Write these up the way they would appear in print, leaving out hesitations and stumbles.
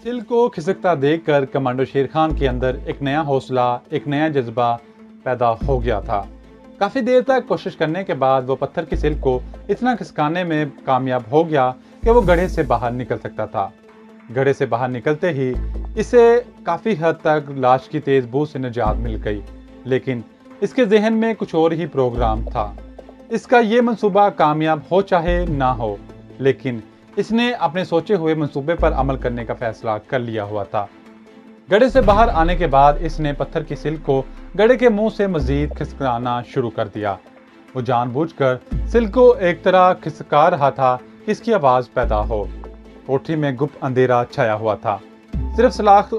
सिल को खिसकता देखकर कमांडो शेर खान के अंदर एक नया हौसला, एक नया जज्बा पैदा हो गया था। काफी देर तक कोशिश करने के बाद वो पत्थर की सिल को इतना खिसकाने में कामयाब हो गया कि वो गड्ढे से बाहर निकल सकता था। गड्ढे से बाहर निकलते ही इसे काफी हद तक लाश की तेज बू से निजात मिल गई, लेकिन इसके जहन में कुछ और ही प्रोग्राम था। इसका ये मंसूबा कामयाब हो चाहे ना हो, लेकिन इसने अपने सोचे हुए मंसूबे पर अमल करने का फैसला कर लिया हुआ था। गड्ढे से बाहर आने के बाद इसने पत्थर की सिल को गड्ढे के मुंह से मजीद खिसकाना शुरू कर दिया। वो जानबूझकर सिल को एक तरह खिसका रहा था कि इसकी आवाज पैदा हो। कोठरी में गुप्त अंधेरा छाया हुआ था। सिर्फ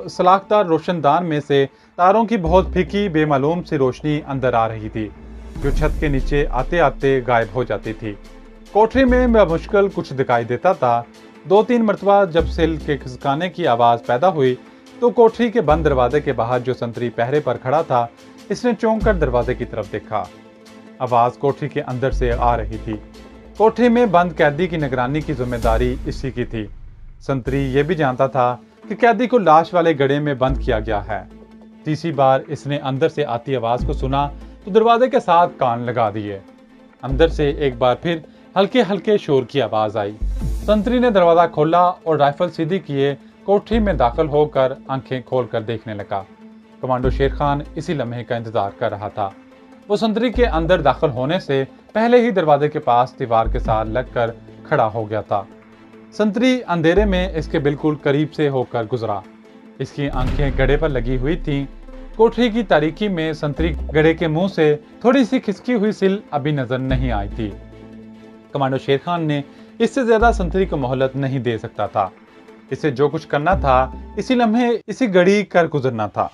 सलाखदार रोशनदान में से तारों की बहुत फीकी बेमालूम सी रोशनी अंदर आ रही थी, जो छत के नीचे आते आते गायब हो जाती थी। कोठरी में मुश्किल कुछ दिखाई देता था। 2-3 मरतबा जब सिल के खिसकाने की आवाज पैदा हुई तो कोठरी के बंद दरवाजे के बाहर जो संतरी पहरे पर खड़ा था, इसने चौंक कर दरवाजे की तरफ देखा। आवाज कोठरी के अंदर से आ रही थी। कोठरी में बंद कैदी की निगरानी की जिम्मेदारी इसी की थी। संतरी ये भी जानता था कि कैदी को लाश वाले गड्ढे में बंद किया गया है। तीसरी बार इसने अंदर से आती आवाज को सुना तो दरवाजे के साथ कान लगा दिए। अंदर से एक बार फिर हल्के हल्के शोर की आवाज आई। संतरी ने दरवाजा खोला और राइफल सीधी किए कोठरी में दाखिल होकर आंखें खोलकर देखने लगा। कमांडो शेर खान इसी लम्हे का इंतजार कर रहा था। वो संतरी के अंदर दाखिल होने से पहले ही दरवाजे के पास दीवार के साथ लगकर खड़ा हो गया था। संतरी अंधेरे में इसके बिल्कुल करीब से होकर गुजरा। इसकी आंखें गड्ढे पर लगी हुई थीं। कोठरी की तारीकी में संतरी गड्ढे के मुंह से थोड़ी सी खिसकी हुई सिल अभी नजर नहीं आई थी। कमांडो शेर खान ने इससे ज्यादा संतरी को मोहलत नहीं दे सकता था। इसे जो कुछ करना था इसी लम्हे इसी घड़ी कर गुजरना था।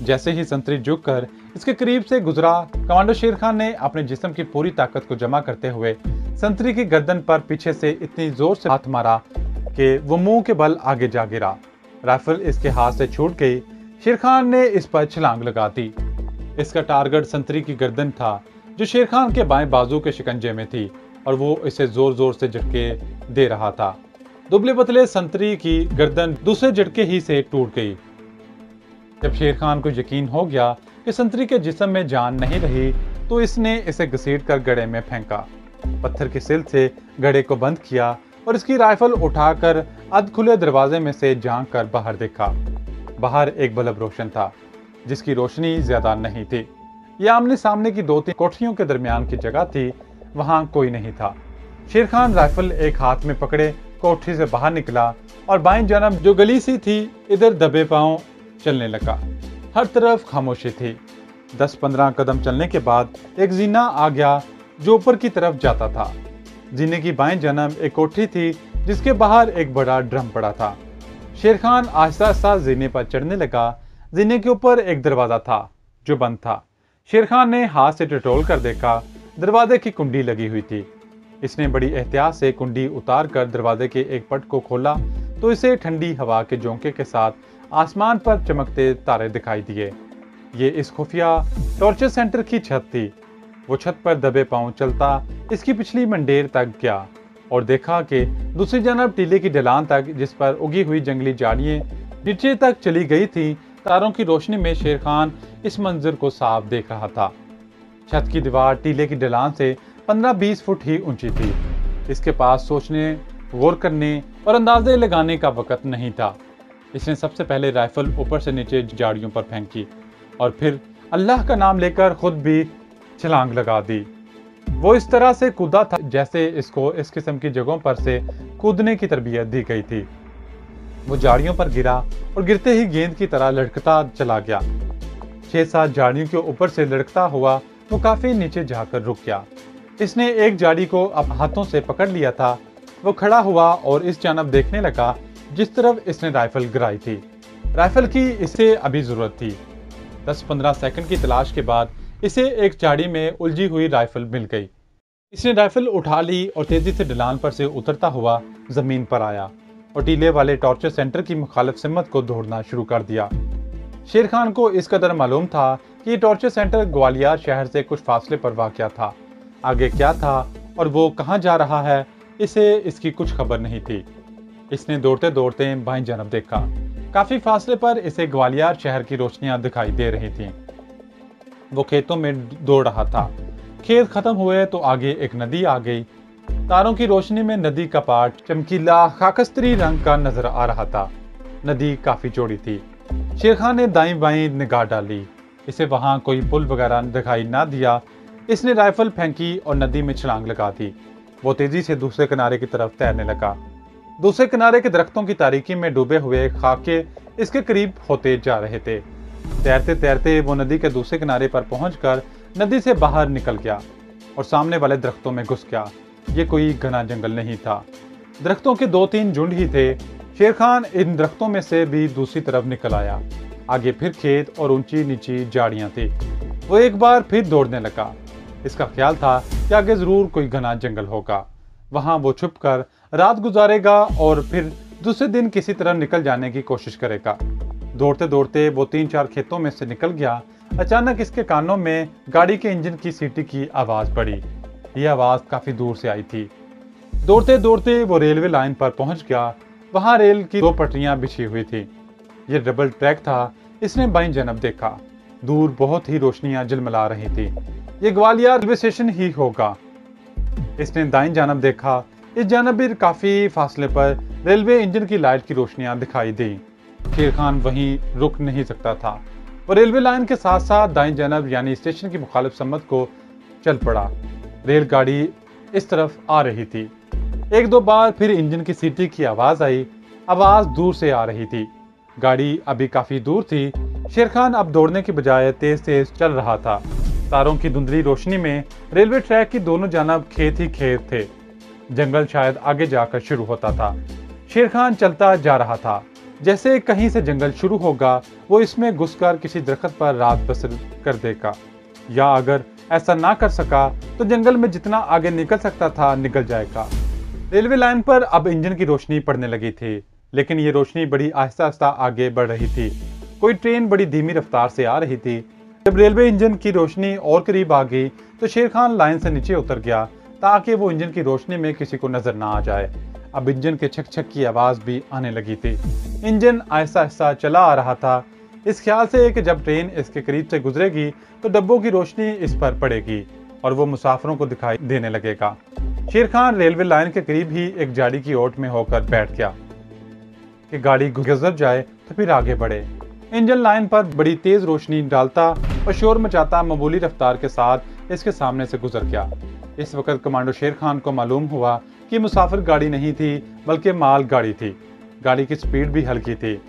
जैसे ही संतरी झुककर इसके करीब से गुजरा, कमांडो शेर खान ने अपने जिस्म की पूरी ताकत को जमा करते हुए संतरी की गर्दन पर पीछे से इतनी जोर से हाथ मारा कि वो मुंह के बल आगे जा गिरा। राइफल इसके हाथ से छूट गई। शेर खान ने इस पर छलांग लगा दी। इसका टारगेट संतरी की गर्दन था, जो शेर खान के बाएं बाजू के शिकंजे में थी, और वो इसे जोर जोर से झटके दे रहा था। दुबले पतले संतरी की गर्दन दूसरे झटके ही से टूट गई। जब शेर खान को यकीन हो गया कि संतरी के जिस्म में जान नहीं रही, तो इसने इसे घसीटकर गड्ढे में फेंका। पत्थर की सिल से गड्ढे को बंद किया और इसकी राइफल उठाकर अध खुले दरवाजे में से झांक कर बाहर देखा। बाहर एक बल्ब रोशन था, जिसकी रोशनी ज्यादा नहीं थी। यह आमने सामने की 2-3 कोठरियों के दरमियान की जगह थी। वहां कोई नहीं था। शेर खान राइफल एक हाथ में पकड़े कोठरी से बाहर निकला और बाएं जानब जो गली सी थी, इधर दबे पांव चलने लगा। हर तरफ खामोशी थी। 10-15 कदम चलने के बाद एक जीना आ गया जो ऊपर की तरफ जाता था। जीने की बाएं जानब एक कोठरी थी, जिसके बाहर एक बड़ा ड्रम पड़ा था। शेर खान आहिस्ता आहिस्ता जीने पर चढ़ने लगा। जीने के ऊपर एक दरवाजा था जो बंद था। शेर खान ने हाथ से टटोल कर देखा। दरवाजे की कुंडी लगी हुई थी। इसने बड़ी एहतियात से कुंडी उतार कर दरवाजे के एक पट को खोला तो इसे ठंडी हवा के झोंके के साथ आसमान पर चमकते तारे दिखाई दिए। ये इस खुफिया टॉर्चर सेंटर की छत थी। वो छत पर दबे पांव चलता इसकी पिछली मंडेर तक गया और देखा कि दूसरी जानब टीले की ढलान तक, जिस पर उगी हुई जंगली झाड़ियां नीचे तक चली गई थी। तारों की रोशनी में शेर खान इस मंजर को साफ देख रहा था। छत की दीवार टीले की ढलान से 15-20 फुट ही ऊंची थी। इसके पास सोचने, गौर करने और अंदाजे लगाने का वक्त नहीं था। इसने सबसे पहले राइफल ऊपर से नीचे झाड़ियों पर फेंकी और फिर अल्लाह का नाम लेकर खुद भी छलांग लगा दी। वो इस तरह से कूदा था जैसे इसको इस किस्म की जगहों पर से कूदने की तरबियत दी गई थी। वो झाड़ियों पर गिरा और गिरते ही गेंद की तरह लड़खता चला गया। 6-7 झाड़ियों के ऊपर से लड़खता हुआ वो काफी नीचे जाकर रुक गया। इसने एक झाड़ी को अब हाथों से पकड़ लिया था। वो खड़ा हुआ और इस जानब देखने लगा जिस तरफ इसने राइफल गिराई थी। राइफल की इसे अभी जरूरत थी। 10-15 सेकंड की तलाश के बाद इसे एक झाड़ी में उलझी हुई राइफल मिल गई। इसने राइफल उठा ली और तेजी से ढलान पर से उतरता हुआ जमीन पर आया और टीले वाले टॉर्चर सेंटर की मुखालिफ सिमत को दौड़ना शुरू कर दिया। शेर खान को इस कदर मालूम था कि टॉर्चर सेंटर ग्वालियर शहर से कुछ फासले पर वाक़या था। आगे क्या था और वो कहाँ जा रहा है, इसे इसकी कुछ खबर नहीं थी। इसने दौड़ते दौड़ते बाईं जानब देखा। काफी फासले पर इसे ग्वालियर शहर की रोशनियां दिखाई दे रही थीं। वो खेतों में दौड़ रहा था। खेत खत्म हुए तो आगे एक नदी आ गई। तारों की रोशनी में नदी का पाट चमकीला खाकस्तरी रंग का नजर आ रहा था। नदी काफी चौड़ी थी। शेर खान ने दाईं बाईं निगाह डाली। इसे वहां कोई पुल वगैरह दिखाई ना दिया। इसने राइफल फेंकी और नदी में छलांग लगा दी। वो तेजी से दूसरे किनारे की तरफ तैरने लगा। दूसरे किनारे के दरख्तों की तारीकी में डूबे हुए खाके इसके करीब होते जा रहे थे। तैरते तैरते वो नदी के दूसरे किनारे पर पहुंचकर नदी से बाहर निकल गया और सामने वाले दरख्तों में घुस गया। ये कोई घना जंगल नहीं था। दरख्तों के 2-3 झुंड ही थे। शेर खान इन दरख्तों में से भी दूसरी तरफ निकल आया। आगे फिर खेत और ऊंची नीची झाड़ियां थी। वो एक बार फिर दौड़ने लगा। इसका ख्याल था कि आगे जरूर कोई घना जंगल होगा। वहां वो छुपकर रात गुजारेगा और फिर दूसरे दिन किसी तरह निकल जाने की कोशिश करेगा। दौड़ते दौड़ते वो 3-4 खेतों में से निकल गया। अचानक इसके कानों में गाड़ी के इंजन की सीटी की आवाज पड़ी। यह आवाज काफी दूर से आई थी। दौड़ते दौड़ते वो रेलवे लाइन पर पहुंच गया। वहां रेल की 2 पटरियां बिछी हुई थी। ये डबल ट्रैक था। इसने बाईं जानब देखा। दूर बहुत ही रोशनियां झिलमिला रही थी। ये ग्वालियर रेलवे स्टेशन ही होगा। इसने दाईं जानब देखा। इस जानब भी काफी फासले पर रेलवे इंजन की लाइट की रोशनियां दिखाई दी। शेर खान वहीं रुक नहीं सकता था। वो रेलवे लाइन के साथ साथ दाईं जानब यानी स्टेशन की मुखालिफ सम्मत को चल पड़ा। रेलगाड़ी इस तरफ आ रही थी। 1-2 बार फिर इंजन की सीटी की आवाज आई। आवाज दूर से आ रही थी। गाड़ी अभी काफी दूर थी। शेर खान अब दौड़ने की बजाय तेज तेज चल रहा था। तारों की धुंधली रोशनी में रेलवे ट्रैक की दोनों जानब खेत ही खेत थे। जंगल शायद आगे जाकर शुरू होता था। शेर खान चलता जा रहा था। जैसे कहीं से जंगल शुरू होगा वो इसमें घुसकर किसी दरख्त पर रात बसर कर देगा, या अगर ऐसा ना कर सका तो जंगल में जितना आगे निकल सकता था निकल जाएगा। रेलवे लाइन पर अब इंजन की रोशनी पड़ने लगी थी, लेकिन ये रोशनी बड़ी आहिस्ता आहिस्ता आगे बढ़ रही थी। कोई ट्रेन बड़ी धीमी रफ्तार से आ रही थी। जब रेलवे इंजन की रोशनी और करीब आ गई तो शेर खान लाइन से नीचे उतर गया ताकि वो इंजन की रोशनी में किसी को नजर ना आ जाए। अब इंजन के छक छक की आवाज भी आने लगी थी। इंजन आहिस्ता आहिस्ता चला आ रहा था, इस ख्याल से कि जब ट्रेन इसके करीब से गुजरेगी तो डब्बों की रोशनी इस पर पड़ेगी और वो मुसाफिरों को दिखाई देने लगेगा। शेर खान रेलवे लाइन के करीब ही एक झाड़ी की ओट में होकर बैठ गया कि गाड़ी गुजर जाए तो फिर आगे बढ़े। इंजन लाइन पर बड़ी तेज रोशनी डालता और शोर मचाता मामूली रफ्तार के साथ इसके सामने से गुजर गया। इस वक्त कमांडो शेर खान को मालूम हुआ कि मुसाफिर गाड़ी नहीं थी बल्कि माल गाड़ी थी। गाड़ी की स्पीड भी हल्की थी।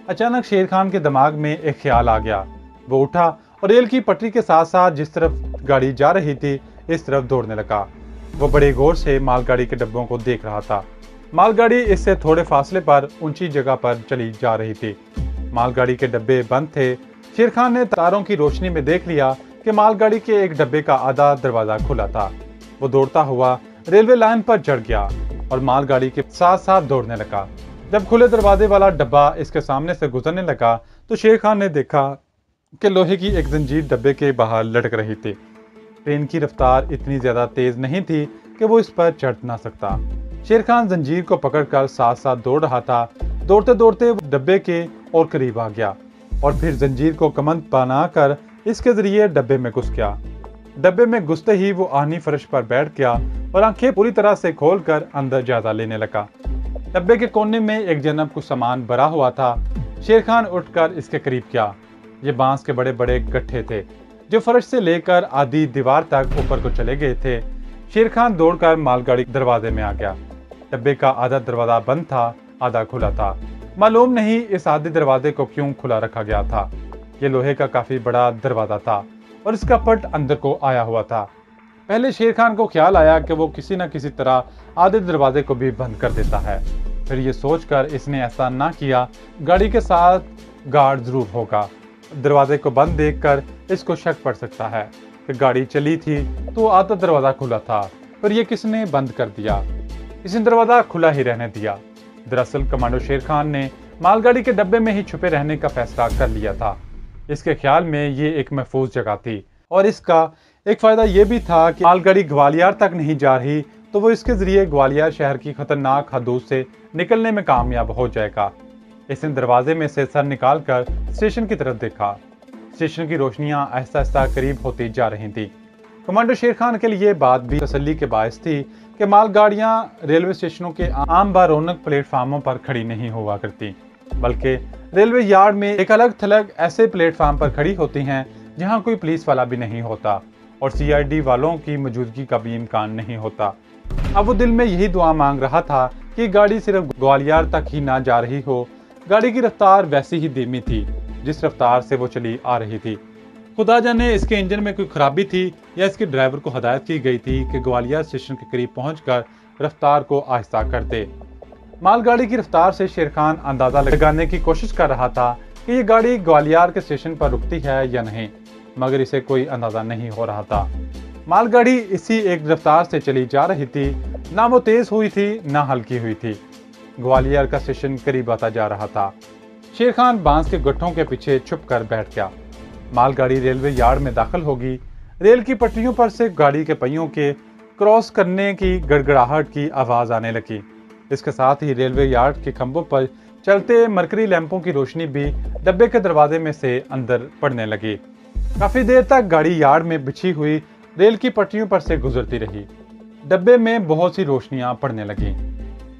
अचानक शेर खान के दिमाग में एक ख्याल आ गया। वो उठा और रेल की पटरी के साथ साथ जिस तरफ गाड़ी जा रही थी इस तरफ दौड़ने लगा। वो बड़े गौर से मालगाड़ी के डब्बों को देख रहा था। मालगाड़ी इससे थोड़े फासले पर ऊंची जगह पर चली जा रही थी। मालगाड़ी के डब्बे बंद थे। शेर खान ने तारों की रोशनी में देख लिया कि मालगाड़ी के एक डब्बे का आधा दरवाजा खुला था। वो दौड़ता हुआ रेलवे लाइन पर चढ़ गया और मालगाड़ी के साथ साथ दौड़ने लगा। जब खुले दरवाजे वाला डब्बा इसके सामने से गुजरने लगा तो शेर खान ने देखा कि लोहे की एक जंजीर डब्बे के बाहर लटक रही थी। ट्रेन की रफ्तार इतनी ज्यादा तेज नहीं थी कि वो इस पर चढ़ ना सकता। शेर खान जंजीर को पकड़कर साथ साथ दौड़ रहा था। दौड़ते दौड़ते डब्बे के और करीब आ गया और फिर जंजीर को कमंद बनाकर इसके जरिए डब्बे में घुस गया। डब्बे में घुसते ही वो आहनी फर्श पर बैठ गया और आंखें पूरी तरह से खोलकर अंदर जायजा लेने लगा। डब्बे के कोने में एक जनब कुछ सामान भरा हुआ था। शेर खान उठकर इसके करीब गया। ये बांस के बड़े बड़े गट्ठे थे जो फर्श से लेकर आधी दीवार तक ऊपर को चले गए थे। शेर खान दौड़कर मालगाड़ी दरवाजे में आ गया। डब्बे का आधा दरवाजा बंद था, आधा खुला था। मालूम नहीं इस आधे दरवाजे को क्यों खुला रखा गया था। ये लोहे का काफी बड़ा दरवाजा था और इसका पट अंदर को आया हुआ था। पहले शेर खान को ख्याल आया कि वो किसी न किसी तरह आधे दरवाजे को भी बंद कर देता है। फिर ये सोचकर इसने ऐसा ना किया, गाड़ी के साथ गार्ड जरूर होगा। दरवाजे को बंद देखकर इसको शक पड़ सकता है कि गाड़ी चली थी तो आधा दरवाजा खुला था, फिर ये किसने बंद कर दिया। इसने दरवाजा खुला ही रहने दिया। दरअसल कमांडो शेर खान ने मालगाड़ी के डब्बे में ही छुपे रहने का फैसला कर लिया था। इसके ख्याल में ये एक महफूज जगह थी और इसका एक फ़ायदा ये भी था कि मालगाड़ी ग्वालियर तक नहीं जा रही तो वो इसके ज़रिए ग्वालियर शहर की खतरनाक हदूद से निकलने में कामयाब हो जाएगा। इसने दरवाजे में से सर निकालकर स्टेशन की तरफ देखा। स्टेशन की रोशनियां आहिस्ता आहिस्ता करीब होती जा रही थी। कमांडो शेर खान के लिए बात भी तसल्ली के बायस थी कि मालगाड़ियां रेलवे स्टेशनों के आम बारौनक प्लेटफार्मों पर खड़ी नहीं हुआ करती, बल्कि रेलवे यार्ड में एक अलग थलग ऐसे प्लेटफार्म पर खड़ी होती हैं जहां कोई पुलिस वाला भी नहीं होता और CID वालों की मौजूदगी का भी इम्कान नहीं होता। अब वो दिल में यही दुआ मांग रहा था कि गाड़ी सिर्फ ग्वालियर तक ही ना जा रही हो। गाड़ी की रफ्तार वैसी ही धीमी थी जिस रफ्तार से वो चली आ रही थी। खुदा जाने इसके इंजन में कोई खराबी थी या इसके ड्राइवर को हदायत की गई थी कि ग्वालियर स्टेशन के करीब पहुंचकर रफ्तार को आहिस्ता कर दे। मालगाड़ी की रफ्तार से शेर खान अंदाजा लगाने की कोशिश कर रहा था कि ये गाड़ी ग्वालियर के स्टेशन पर रुकती है या नहीं, मगर इसे कोई अंदाजा नहीं हो रहा था। मालगाड़ी इसी एक रफ्तार से चली जा रही थी, ना वो तेज हुई थी ना हल्की हुई थी। ग्वालियर का स्टेशन करीब आता जा रहा था। शेर खान बांस के गट्ठों के पीछे छुप कर बैठ गया। मालगाड़ी रेलवे यार्ड में दाखिल होगी। रेल की पटरियों पर से गाड़ी के पहियों के क्रॉस करने की गड़गड़ाहट की आवाज आने लगी। इसके साथ ही रेलवे यार्ड के खंभों पर चलते मरकरी लैंपों की रोशनी भी डब्बे के दरवाजे में से अंदर पड़ने लगी। काफी देर तक गाड़ी यार्ड में बिछी हुई रेल की पटरियों पर से गुजरती रही। डब्बे में बहुत सी रोशनियां पड़ने लगी।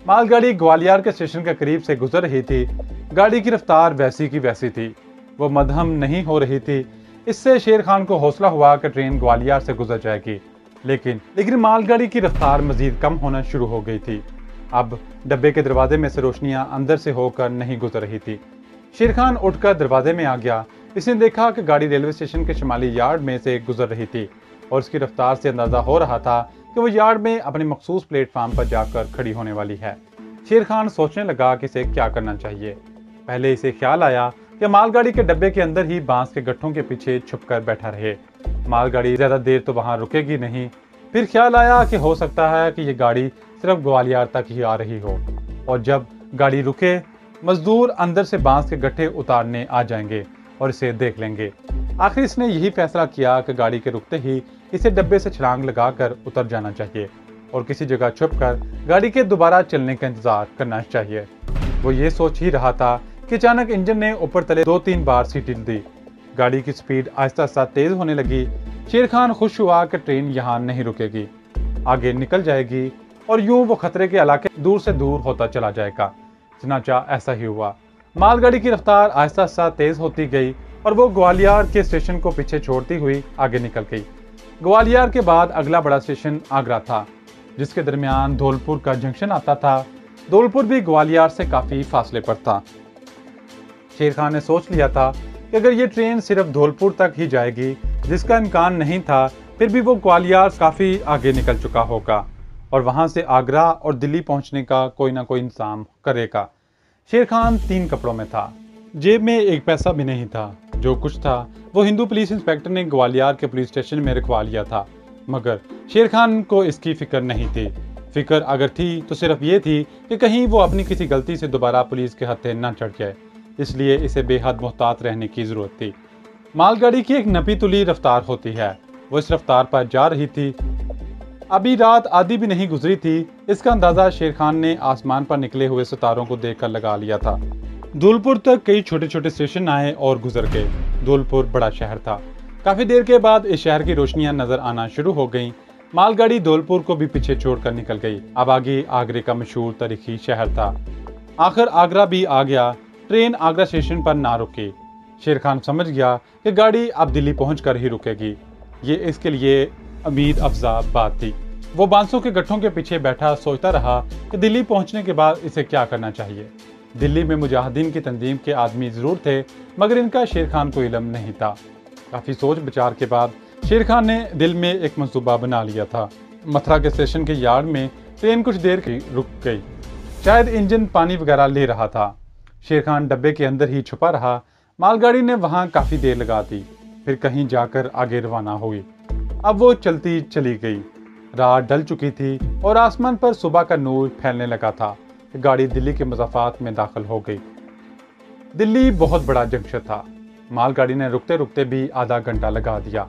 मालगाड़ी ग्वालियर के स्टेशन के करीब से गुजर रही थी। गाड़ी की रफ्तार वैसी की वैसी थी, वो मध्यम नहीं हो रही थी। इससे शेर खान को हौसला हुआ कि ट्रेन ग्वालियर से गुजर जाएगी, लेकिन मालगाड़ी की रफ्तार मजीद कम होना शुरू हो गई थी। अब डब्बे के दरवाजे में से रोशनियां अंदर से होकर नहीं गुजर रही थी। शेर खान उठकर दरवाजे में आ गया। इसने देखा कि गाड़ी रेलवे स्टेशन के शुमाली यार्ड में से गुजर रही थी और इसकी रफ्तार से अंदाजा हो रहा था कि वो यार्ड में अपने मखसूस प्लेटफार्म पर जाकर खड़ी होने वाली है। शेर खान सोचने लगा कि इसे क्या करना चाहिए। पहले इसे ख्याल आया कि मालगाड़ी के डब्बे के अंदर ही बांस के गट्ठों के पीछे छुपकर बैठा रहे। मालगाड़ी ज्यादा देर तो वहां रुकेगी नहीं। फिर ख्याल आया कि हो सकता है कि ये गाड़ी सिर्फ ग्वालियर तक ही आ रही हो और जब गाड़ी रुके मजदूर अंदर से बांस के गट्ठे उतारने आ जाएंगे और इसे देख लेंगे। आखिर इसने यही फैसला किया कि गाड़ी के रुकते ही इसे डब्बे से छलांग लगाकर उतर जाना चाहिए और किसी जगह छुपकर गाड़ी के दोबारा चलने का इंतजार करना चाहिए। वो ये सोच ही रहा था कि अचानक इंजन ने ऊपर तले 2-3 बार सीटी दी। गाड़ी की स्पीड आहिस्ता आहिस्ता तेज होने लगी। शेर खान खुश हुआ कि ट्रेन यहाँ नहीं रुकेगी, आगे निकल जाएगी और यूं वो खतरे के इलाके दूर से दूर होता चला जाएगा। चनाचा ऐसा ही हुआ। मालगाड़ी की रफ्तार आहिस्ता आहिस्ता तेज होती गई और वो ग्वालियर के स्टेशन को पीछे छोड़ती हुई आगे निकल गई। ग्वालियर के बाद अगला बड़ा स्टेशन आगरा था, जिसके दरमियान धौलपुर का जंक्शन आता था। धौलपुर भी ग्वालियर से काफी फासले पर था। शेर खान ने सोच लिया था कि अगर ये ट्रेन सिर्फ धौलपुर तक ही जाएगी, जिसका इम्कान नहीं था, फिर भी वो ग्वालियर काफी आगे निकल चुका होगा और वहां से आगरा और दिल्ली पहुंचने का कोई ना कोई इंतजाम करेगा। शेर खान 3 कपड़ों में था। जेब में एक पैसा भी नहीं था। जो कुछ था वो हिंदू पुलिस इंस्पेक्टर ने ग्वालियर के पुलिस स्टेशन में रखवा लिया था, मगर शेर खान को इसकी फिक्र नहीं थी। फिक्र अगर थी तो सिर्फ ये थी कि कहीं वो अपनी किसी गलती से दोबारा पुलिस के हत्थे न चढ़ जाए, इसलिए इसे बेहद मोहतात रहने की जरूरत थी। मालगाड़ी की एक नपी तुली रफ्तार होती है, वो इस रफ्तार पर जा रही थी। अभी रात आधी भी नहीं गुजरी थी। इसका अंदाजा शेर खान ने आसमान पर निकले हुए सितारों को देखकर लगा लिया था। धौलपुर तक कई छोटे छोटे स्टेशन आए और गुजर गए। धौलपुर बड़ा शहर था। काफी देर के बाद इस शहर की रोशनियां नजर आना शुरू हो गईं। मालगाड़ी धौलपुर को भी पीछे छोड़कर निकल गई। अब आगे आगरे का मशहूर तारीखी शहर था। आखिर आगरा भी आ गया। ट्रेन आगरा स्टेशन पर ना रुकी। शेर खान समझ गया कि गाड़ी अब दिल्ली पहुंचकर ही रुकेगी। ये इसके लिए उम्मीद अफजा बात थी। वो बांसों के गट्ठों के पीछे बैठा सोचता रहा कि दिल्ली पहुंचने के बाद इसे क्या करना चाहिए। दिल्ली में मुजाहिदीन की तंजीम के आदमी जरूर थे, मगर इनका शेर खान को इल्म नहीं था। काफी सोच विचार के बाद शेर खान ने दिल में एक मंसूबा बना लिया था। मथुरा के स्टेशन के यार्ड में ट्रेन कुछ देर की रुक गई। शायद इंजन पानी वगैरह ले रहा था। शेर खान डब्बे के अंदर ही छुपा रहा। मालगाड़ी ने वहां काफी देर लगा दी, फिर कहीं जाकर आगे रवाना हुई। अब वो चलती चली गई। रात ढल चुकी थी और आसमान पर सुबह का नूर फैलने लगा था। गाड़ी दिल्ली के मज़ाफ़ात में दाखिल हो गई। दिल्ली बहुत बड़ा जंक्शन था। मालगाड़ी ने रुकते रुकते भी आधा घंटा लगा दिया।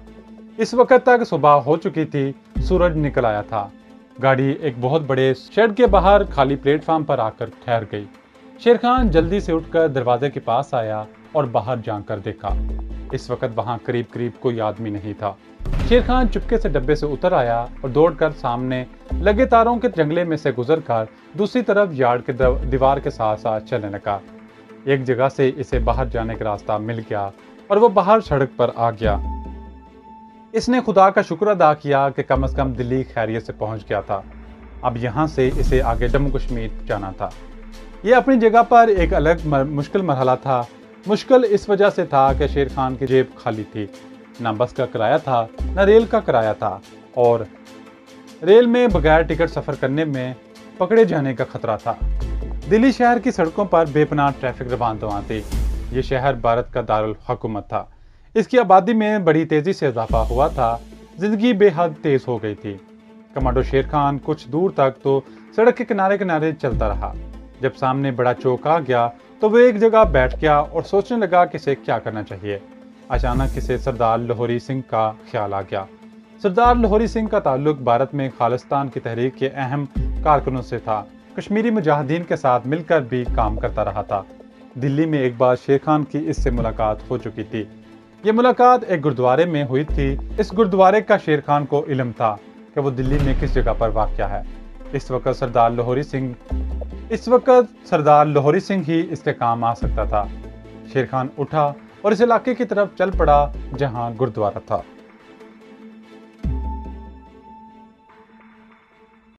इस वक्त तक सुबह हो चुकी थी, सूरज निकल आया था। गाड़ी एक बहुत बड़े शेड के बाहर खाली प्लेटफार्म पर आकर ठहर गई। शेर खान जल्दी से उठकर दरवाजे के पास आया और बाहर झांक कर देखा। इस वक्त वहां करीब करीब कोई आदमी नहीं था। शेर खान चुपके से डब्बे से उतर आया और दौड़कर सामने लगे तारों के जंगले में से गुजरकर दूसरी तरफ यार्ड के दीवार के साथ साथ चलने लगा। एक जगह से इसे बाहर जाने का रास्ता मिल गया और वो बाहर सड़क पर आ गया। इसने खुदा का शुक्र अदा किया कि कम से कम दिल्ली खैरियत से पहुंच गया था। अब यहाँ से इसे आगे जम्मू कश्मीर जाना था। ये अपनी जगह पर एक अलग मुश्किल मरहला था। मुश्किल इस वजह से था कि शेर खान की जेब खाली थी। ना बस का किराया था, ना रेल का किराया था, और रेल में बगैर टिकट सफ़र करने में पकड़े जाने का खतरा था। दिल्ली शहर की सड़कों पर बेपनाह ट्रैफिक रवान दवां थी। ये शहर भारत का दारुल हुकूमत था। इसकी आबादी में बड़ी तेज़ी से इजाफा हुआ था। जिंदगी बेहद तेज़ हो गई थी। कमांडो शेर खान कुछ दूर तक तो सड़क के किनारे किनारे चलता रहा। जब सामने बड़ा चौक आ गया तो वो एक जगह बैठ गया और सोचने लगा कि इसे क्या करना चाहिए। अचानक इसे सरदार लाहौरी सिंह का ख्याल आ गया। सरदार लाहौरी सिंह का ताल्लुक भारत में खालिस्तान की तहरीक के अहम कारकुनों से था। कश्मीरी मुजाहिदीन के साथ मिलकर भी काम करता रहा था। दिल्ली में एक बार शेर खान की इससे मुलाकात हो चुकी थी। ये मुलाकात एक गुरुद्वारे में हुई थी। इस गुरुद्वारे का शेर खान को इल्म था कि वो दिल्ली में किस जगह पर वाक़या है। इस वक्त सरदार लाहौरी सिंह ही इसके काम आ सकता था। शेर खान उठा और इस इलाके की तरफ चल पड़ा जहां गुरुद्वारा था।